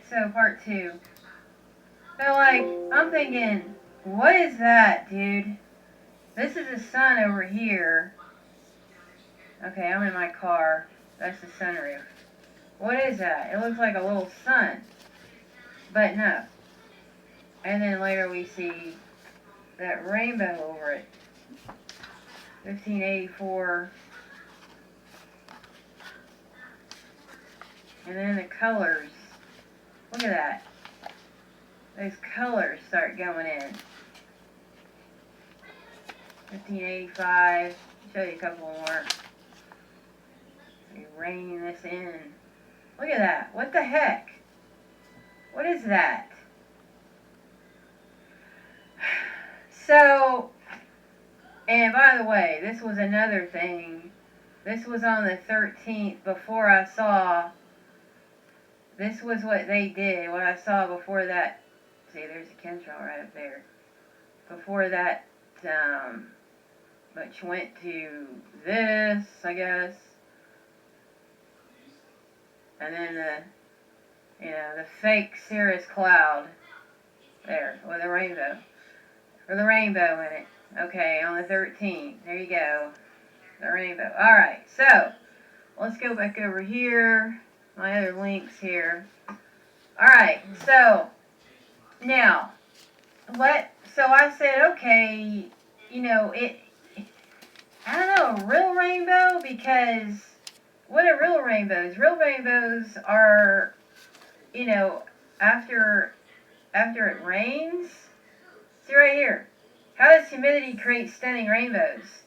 So part 2. So like, I'm thinking, what is that, dude? This is the sun over here. Okay, I'm in my car. That's the sunroof. What is that? It looks like a little sun. But no. And then later we see that rainbow over it. 1584. And then the colors. Look at that. Those colors start going in. 1585. Show you a couple more. You're reining this in. Look at that. What the heck? What is that? So, and by the way, this was another thing. This was on the 13th before I saw. This was what they did. What I saw before that. See, there's a chemtrail right up there. Before that, which went to this, I guess. And then the fake cirrus cloud. There, with a rainbow. With a rainbow in it. Okay, on the 13th. There you go. The rainbow. Alright, so, let's go back over here. My other links here. Alright, so, now, so I said, okay, I don't know, a real rainbow, because what are real rainbows? Real rainbows are, after it rains. See right here. How does humidity create stunning rainbows?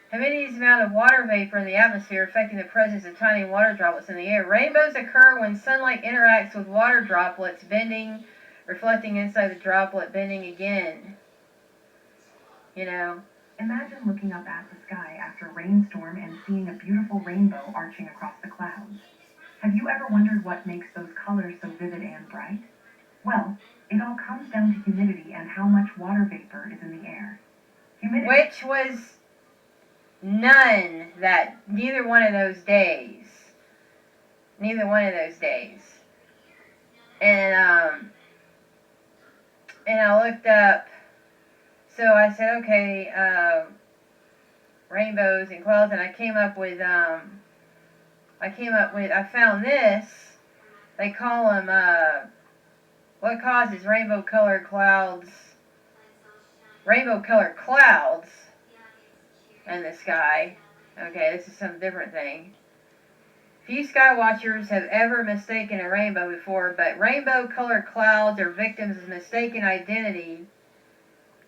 Humidity is the amount of water vapor in the atmosphere affecting the presence of tiny water droplets in the air. Rainbows occur when sunlight interacts with water droplets, bending, reflecting inside the droplet, bending again. Imagine looking up at the sky after a rainstorm and seeing a beautiful rainbow arching across the clouds. Have you ever wondered what makes those colors so vivid and bright? Well, it all comes down to humidity and how much water vapor is in the air. Which was neither one of those days. Neither one of those days. And I looked up, so I said, okay, rainbows and clouds, and I found this. They call them, what causes rainbow colored clouds in the sky. Okay, this is some different thing. Few sky watchers have ever mistaken a rainbow before, but rainbow colored clouds are victims of mistaken identity.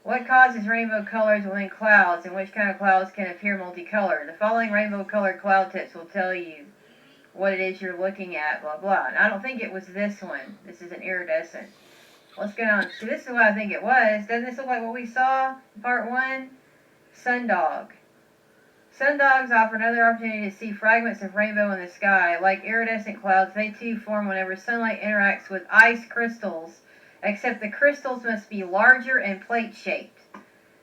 What causes rainbow colors within clouds, and which kind of clouds can appear multicolored? The following rainbow colored cloud tips will tell you what it is you're looking at, blah blah. And I don't think it was this one. This is an iridescent. Let's get on. See, this is what I think it was. Doesn't this look like what we saw in part 1? Sundog. Sundogs offer another opportunity to see fragments of rainbow in the sky. Like iridescent clouds, they too form whenever sunlight interacts with ice crystals, except the crystals must be larger and plate-shaped.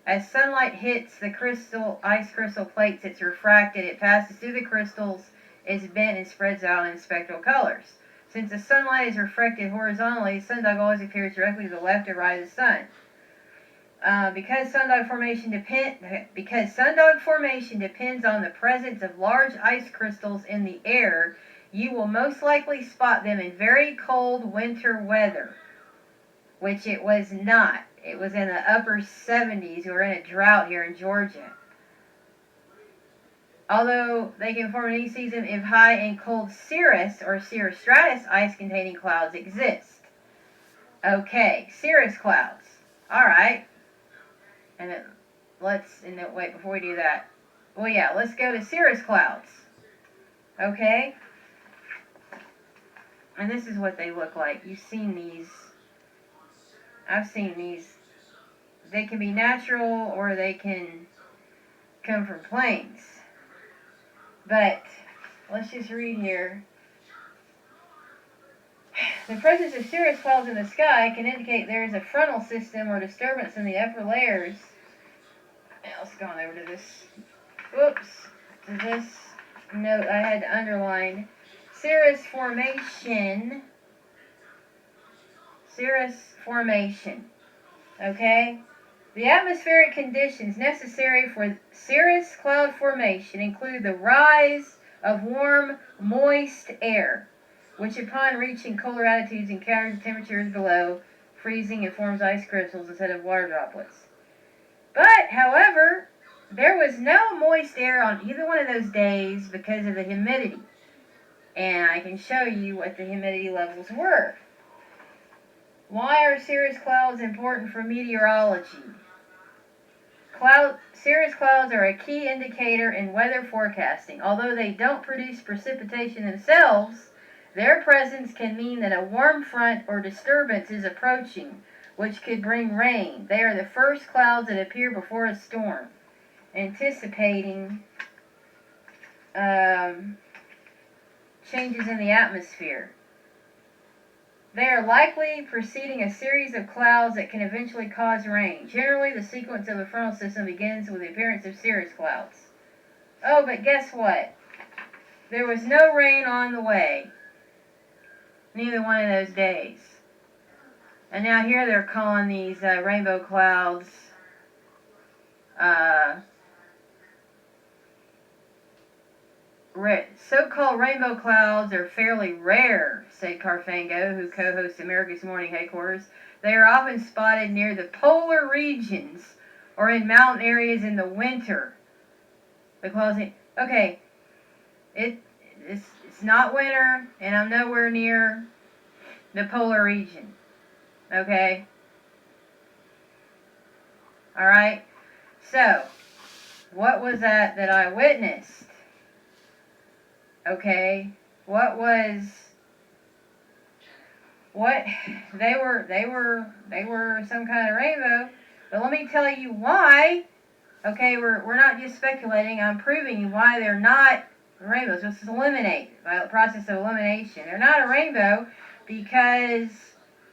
As sunlight hits the ice crystal plates, it's refracted, it passes through the crystals, is bent, and spreads out in spectral colors. Since the sunlight is refracted horizontally, sundog always appears directly to the left or right of the sun. Because sundog formation depends on the presence of large ice crystals in the air, you will most likely spot them in very cold winter weather, which it was not. It was in the upper 70s. We were in a drought here in Georgia. Although they can form in any season if high and cold cirrus or cirrostratus ice-containing clouds exist. Okay, cirrus clouds. All right. And then wait, before we do that. Well, yeah, let's go to cirrus clouds. Okay? And this is what they look like. You've seen these. I've seen these. They can be natural or they can come from planes. But let's just read here. The presence of cirrus clouds in the sky can indicate there is a frontal system or disturbance in the upper layers. Now let's go on over to this. Whoops. To this note I had underlined. Cirrus formation cirrus formation. Okay? The atmospheric conditions necessary for cirrus cloud formation include the rise of warm, moist air, which upon reaching colder altitudes encounters temperatures below freezing and forms ice crystals instead of water droplets. But, however, there was no moist air on either one of those days because of the humidity. And I can show you what the humidity levels were. Why are cirrus clouds important for meteorology? Cirrus clouds are a key indicator in weather forecasting. Although they don't produce precipitation themselves, their presence can mean that a warm front or disturbance is approaching, which could bring rain. They are the first clouds that appear before a storm, anticipating changes in the atmosphere. They are likely preceding a series of clouds that can eventually cause rain. Generally, the sequence of a frontal system begins with the appearance of cirrus clouds. Oh, but guess what? There was no rain on the way. Neither one of those days. And now here they're calling these rainbow clouds so-called rainbow clouds are fairly rare, said Carfango, who co-hosts America's Morning Headquarters. They are often spotted near the polar regions or in mountain areas in the winter. The clouds, okay, it's not winter, and I'm nowhere near the polar region. Okay? Alright? So, what was that I witnessed? Okay? They were some kind of rainbow. But let me tell you why. Okay, we're not just speculating, I'm proving you why they're not rainbows. Just eliminate by the process of elimination. They're not a rainbow because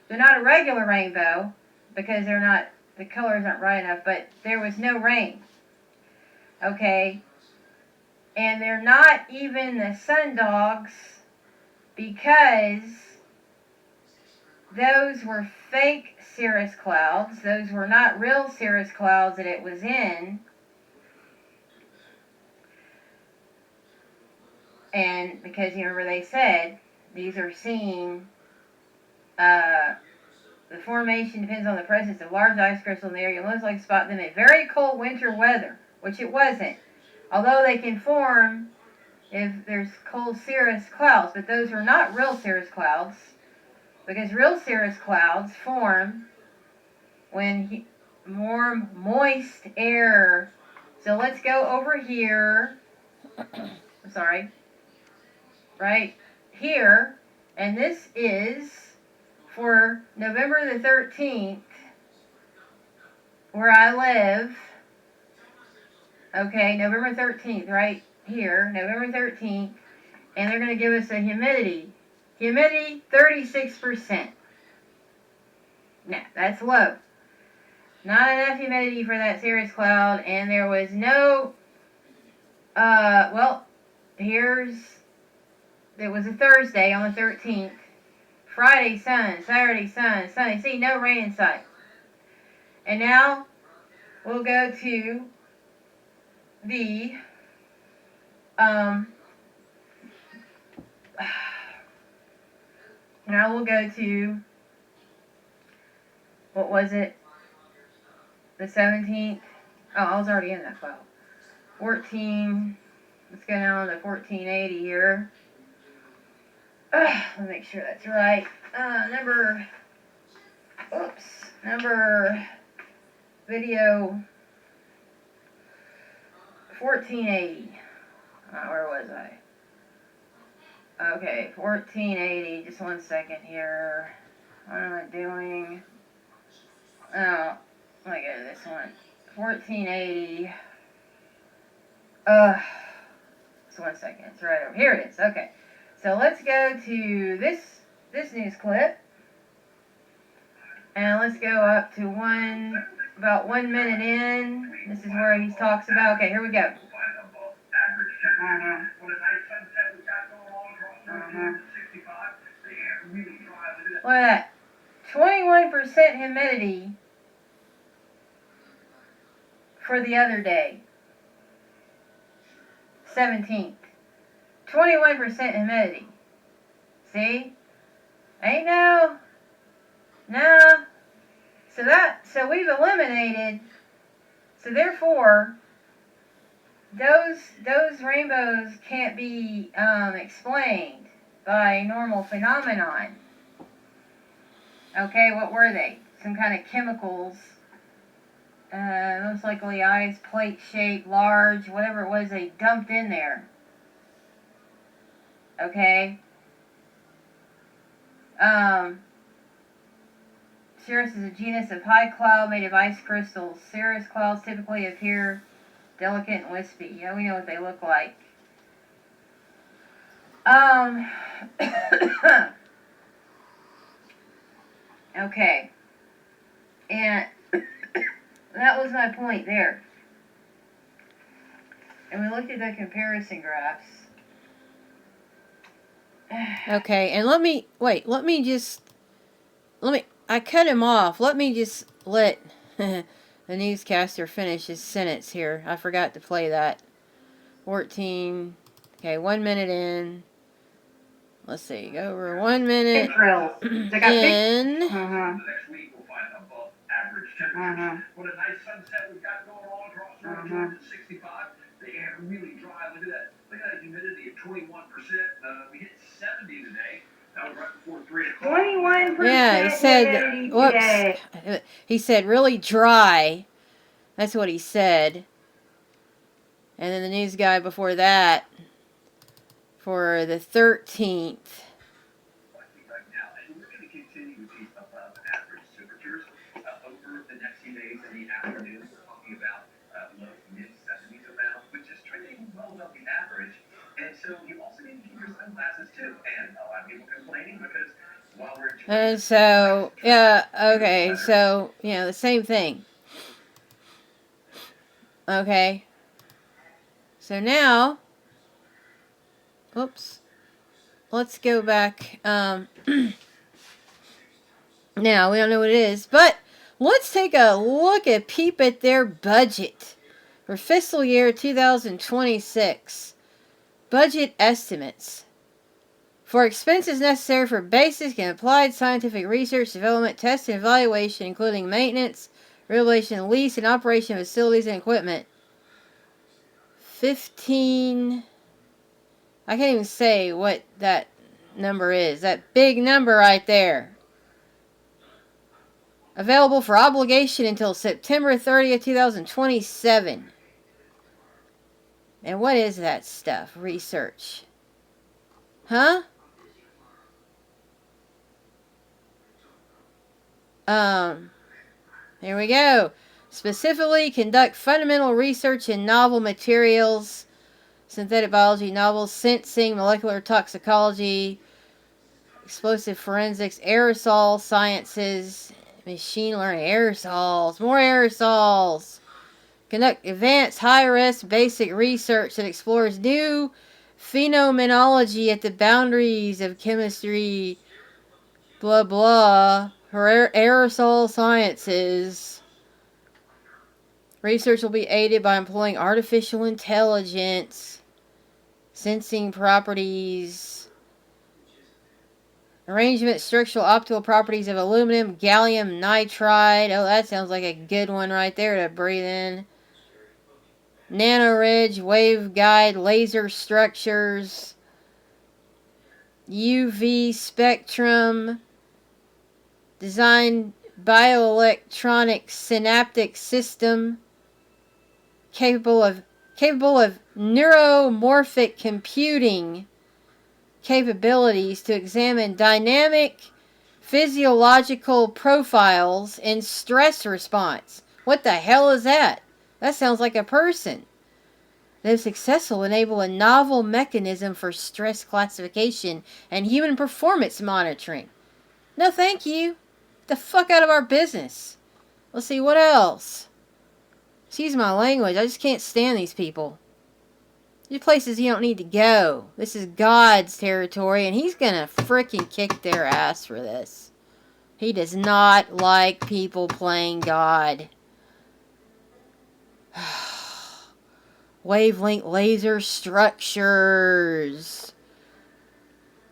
they're not a regular rainbow because the colors aren't bright enough, but there was no rain. Okay? And they're not even the sundogs because those were fake cirrus clouds. Those were not real cirrus clouds that it was in. And because you remember they said these are seeing the formation depends on the presence of large ice crystals in the area. Most likely spot them in very cold winter weather, which it wasn't. Although they can form if there's cold cirrus clouds, but those were not real cirrus clouds, because real cirrus clouds form when warm, moist air. So let's go over here. Sorry. Right here. And this is for November the 13th, where I live. Okay, November 13th, right here, November 13th, and they're going to give us a humidity. Humidity, 36%. Now, that's low. Not enough humidity for that cirrus cloud, and there was no, it was a Thursday on the 13th. Friday, sun. Saturday, sun. Sunday, see, no rain in sight. And now, we'll go to the now we'll go to, what was it, the 17th. Oh, I was already in that file. 14, let's go down to 1480 here. Let me make sure that's right. Video 1480. Where was I? Okay, 1480. Just one second here. What am I doing? Oh, let me go to this one. 1480. Just one second. It's right over here. It is. Okay. So let's go to this news clip. And let's go up to about 1 minute in. This is where he talks about, okay, here we go. Look at that. 21% humidity for the other day. 17th. 21% humidity. See? Ain't no. So we've eliminated, so therefore, those rainbows can't be explained by normal phenomenon. Okay, what were they? Some kind of chemicals. Most likely ice, plate shape, large, whatever it was they dumped in there. Okay? Cirrus is a genus of high cloud made of ice crystals. Cirrus clouds typically appear delicate and wispy. Yeah, we know what they look like. Okay. And that was my point there. And we looked at the comparison graphs. Okay, and I cut him off. Let me just let the newscaster finish his sentence here. I forgot to play that. 14. Okay, 1 minute in. Let's see, go over 1 minute in. Next week we'll find above average temperatures. What a nice sunset we've got going all across North Georgia, 65. The air really dry. Look at that humidity of 21%. We hit 70 today. That was right before 3 o'clock. 21%. Yeah, he said, whoops. He said really dry. That's what he said. And then the news guy before that, for the 13th. Right now, and we're going to continue to see above average temperatures over the next few days in the afternoon. We're talking about low to mid 70s around, which is trending well above the average. And so you also need to keep your sunglasses too. And a lot of people complaining because while we're And so, yeah, okay, so, the same thing. Okay. So now, oops, let's go back. Now, we don't know what it is, but let's take a peep at their budget for fiscal year 2026. Budget estimates. For expenses necessary for basic and applied scientific research, development, test, and evaluation, including maintenance, renovation, lease, and operation of facilities and equipment. 15. I can't even say what that number is. That big number right there. Available for obligation until September 30th, 2027. And what is that stuff? Research. Huh? Here we go. Specifically, conduct fundamental research in novel materials, synthetic biology, novel sensing, molecular toxicology, explosive forensics, aerosol sciences, machine learning, aerosols, more aerosols. Conduct advanced, high-risk, basic research that explores new phenomenology at the boundaries of chemistry, blah blah, for aerosol sciences. Research will be aided by employing artificial intelligence, sensing properties, arrangement, structural, optical properties of aluminum, gallium nitride. Oh, that sounds like a good one right there to breathe in. Nanoridge, waveguide, laser structures, UV spectrum, design bioelectronic synaptic system capable of neuromorphic computing capabilities to examine dynamic physiological profiles in stress response. What the hell is that? That sounds like a person. If successful, enable a novel mechanism for stress classification and human performance monitoring. No, thank you. Get the fuck out of our business. Let's see, what else? Excuse my language. I just can't stand these people. These places you don't need to go. This is God's territory, and he's gonna frickin' kick their ass for this. He does not like people playing God. Wavelength laser structures.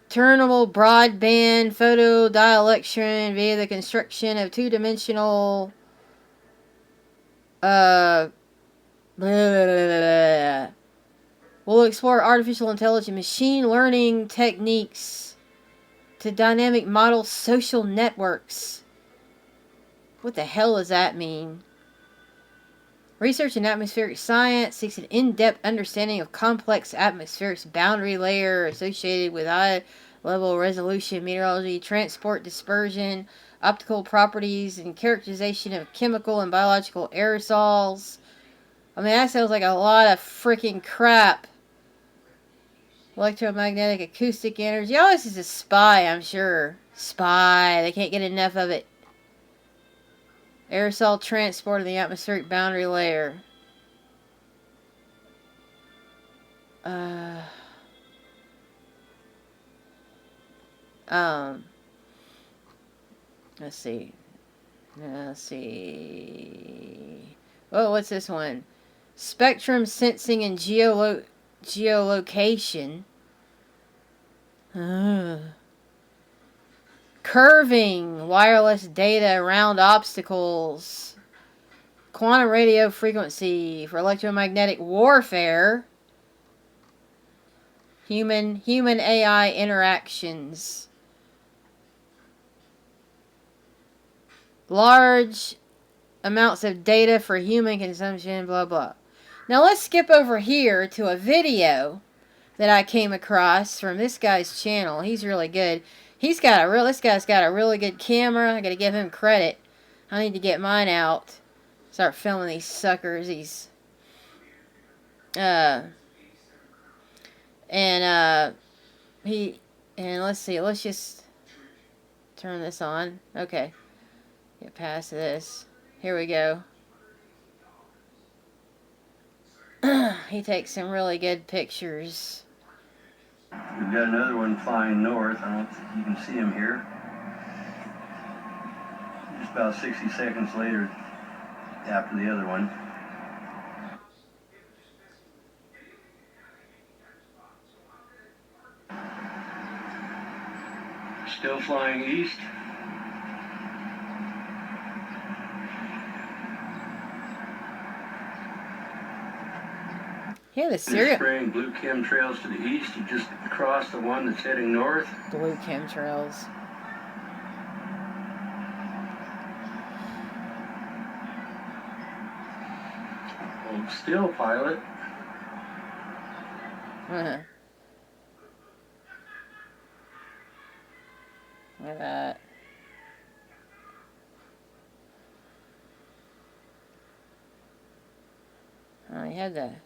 Turnable broadband photodielectron via the construction of two-dimensional blah, blah, blah. We'll explore artificial intelligence machine learning techniques to dynamic model social networks. What the hell does that mean? Research in atmospheric science seeks an in-depth understanding of complex atmospheric boundary layer associated with high-level resolution meteorology, transport dispersion, optical properties, and characterization of chemical and biological aerosols. I mean, that sounds like a lot of freaking crap. Electromagnetic acoustic energy. Oh, this is a spy, I'm sure. Spy. They can't get enough of it. Aerosol transport of the atmospheric boundary layer. Let's see. Oh, what's this one? Spectrum sensing and geolocation. Curving wireless data around obstacles. Quantum radio frequency for electromagnetic warfare. Human AI interactions. Large amounts of data for human consumption, blah blah. Now let's skip over here to a video that I came across from this guy's channel. He's really good. This guy's got a really good camera. I gotta give him credit. I need to get mine out. Start filming these suckers. Let's see, let's just turn this on. Okay. Get past this. Here we go. He takes some really good pictures. We've got another one flying north. I don't know if you can see him here. Just about 60 seconds later after the other one. Still flying east. Yeah, the serial. Spraying blue chemtrails to the east. You just crossed the one that's heading north. Blue chemtrails. Hold still, pilot. Look at that. Oh, he had that.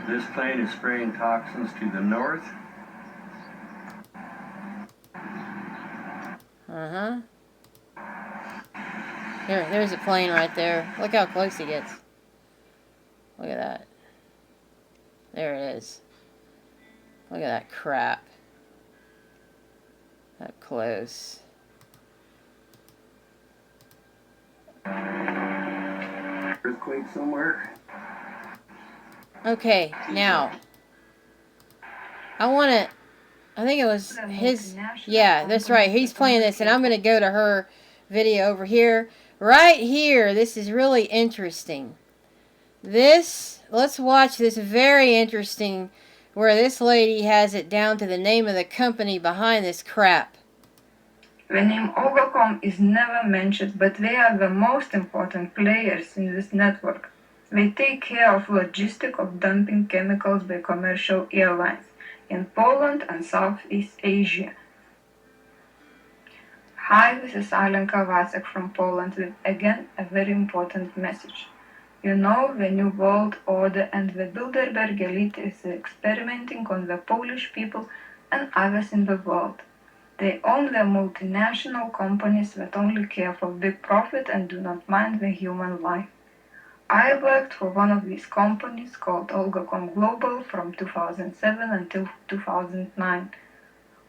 This plane is spraying toxins to the north. There's a plane right there. Look how close he gets. Look at that. There it is. Look at that crap. Up close. Earthquake somewhere. Okay, now. I think it was his. Yeah, that's right. He's playing this, and I'm going to go to her video over here. Right here. This is really interesting. Let's watch this very interesting, where this lady has it down to the name of the company behind this crap. The name Olgacom is never mentioned, but they are the most important players in this network. They take care of logistics of dumping chemicals by commercial airlines in Poland and Southeast Asia. Hi, this is Alenka Vacek from Poland with again a very important message. You know, the New World Order and the Bilderberg elite is experimenting on the Polish people and others in the world. They own the multinational companies that only care for big profit and do not mind the human life. I worked for one of these companies called Olgacom Global from 2007 until 2009.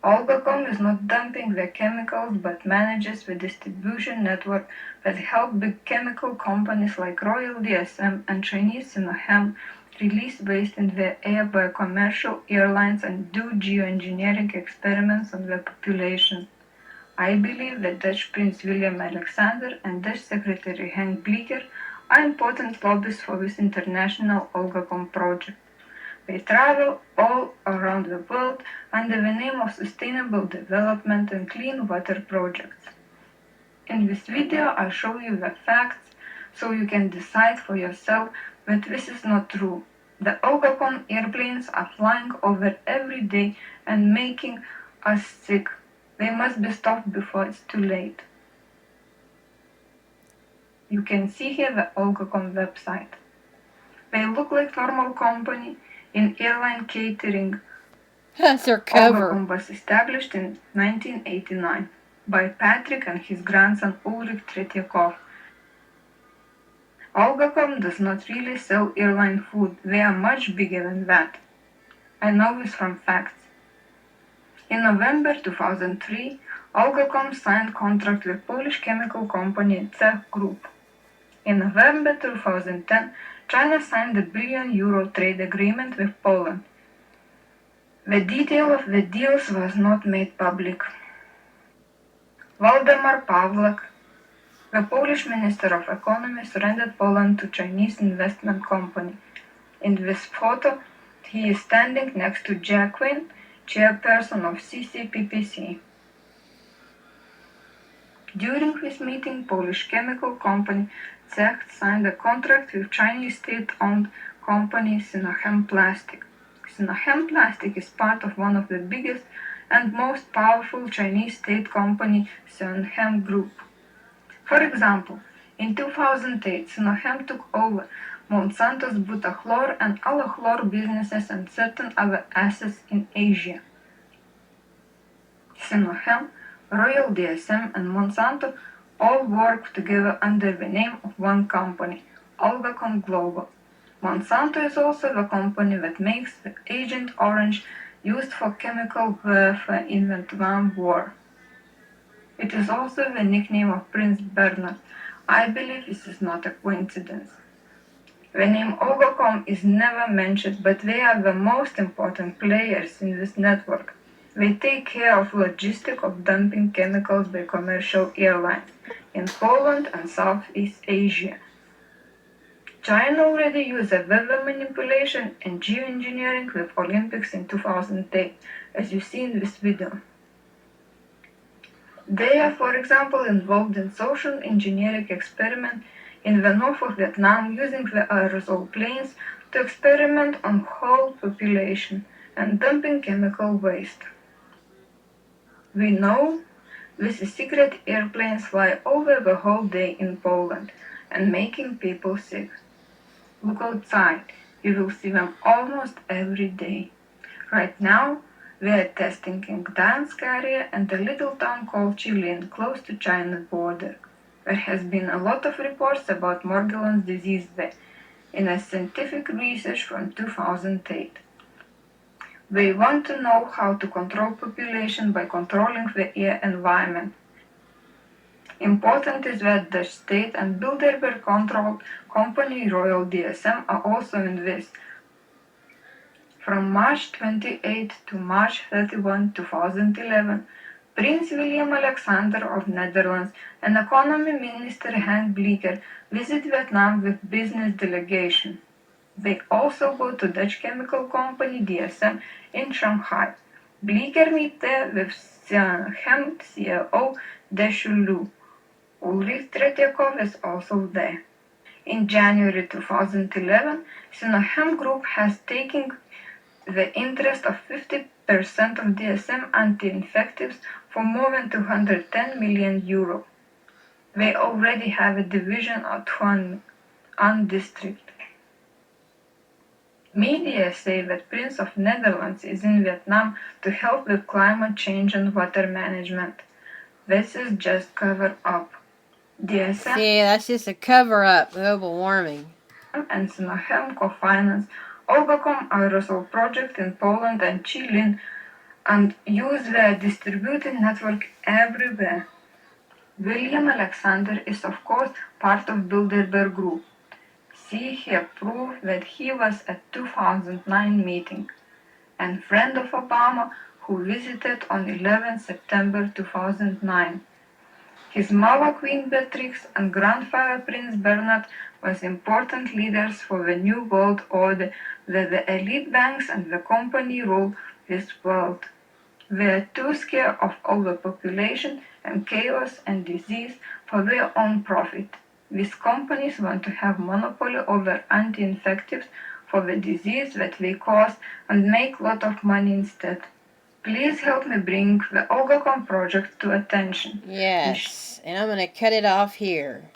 Olgacom is not dumping the chemicals but manages the distribution network that help big chemical companies like Royal DSM and Chinese Sinochem release waste in the air by commercial airlines and do geoengineering experiments on the population. I believe that Dutch Prince William Alexander and Dutch Secretary Henk Bleeker are important lobbyists for this international Olgacom project. They travel all around the world under the name of sustainable development and clean water projects. In this video I show you the facts so you can decide for yourself that this is not true. The Olgacom airplanes are flying over every day and making us sick. They must be stopped before it's too late. You can see here the Olgacom website. They look like normal company in airline catering. That's their cover. Olgacom was established in 1989 by Patrick and his grandson Ulrich Tretiakov. Olgacom does not really sell airline food, they are much bigger than that. I know this from facts. In November 2003, Olgacom signed contract with Polish chemical company Czech Group. In November 2010, China signed a €1 billion trade agreement with Poland. The detail of the deals was not made public. Waldemar Pawlak, the Polish Minister of Economy, surrendered Poland to Chinese investment company. In this photo, he is standing next to Jacqueline, chairperson of CCPPC. During this meeting, Polish chemical company Czech signed a contract with Chinese state-owned company Sinochem Plastic. Sinochem Plastic is part of one of the biggest and most powerful Chinese state company, Sinochem Group. For example, in 2008, Sinochem took over Monsanto's Butachlor and Alachlor businesses and certain other assets in Asia. Sinochem, Royal DSM and Monsanto all work together under the name of one company, Olgacom Global. Monsanto is also the company that makes the Agent Orange used for chemical warfare in the Vietnam War. It is also the nickname of Prince Bernhard. I believe this is not a coincidence. The name Olgacom is never mentioned, but they are the most important players in this network. They take care of logistics of dumping chemicals by commercial airlines in Poland and Southeast Asia. China already used weather manipulation and geoengineering with Olympics in 2008, as you see in this video. They are, for example, involved in social engineering experiment in the north of Vietnam using the aerosol planes to experiment on whole population and dumping chemical waste. We know these secret airplanes fly over the whole day in Poland and making people sick. Look outside, you will see them almost every day. Right now, we are testing in Gdansk area and a little town called Chilin, close to China's border. There has been a lot of reports about Morgellons disease there, in a scientific research from 2008. They want to know how to control population by controlling the air environment. Important is that the state and Bilderberg-controlled company Royal DSM are also in this. From March 28 to March 31, 2011, Prince William Alexander of Netherlands and Economy Minister Henk Bleeker visit Vietnam with business delegation. They also go to Dutch chemical company DSM in Shanghai. Bleeker meet there with Sinochem CEO Deshu Lu. Ulrich Tretiakov is also there. In January 2011, Sinochem Group has taken the interest of 50% of DSM anti-infectives for more than €210 million. They already have a division at Huan district. Media say that Prince of Netherlands is in Vietnam to help with climate change and water management. This is just cover up. DSM See, that's just a cover-up, global warming. And Sinochem co-finance Olgacom aerosol project in Poland and Chile and use the distributed network everywhere. William Alexander is of course part of Bilderberg Group. See here proof that he was at 2009 meeting, and friend of Obama who visited on 11 September 2009. His mother Queen Beatrix and grandfather Prince Bernard was important leaders for the New World Order that the elite banks and the company rule this world. They are too scared of overpopulation and chaos and disease for their own profit. These companies want to have monopoly over anti-infectives for the disease that they cause and make a lot of money instead. Please help me bring the Olgacom project to attention. Yes, and I'm going to cut it off here.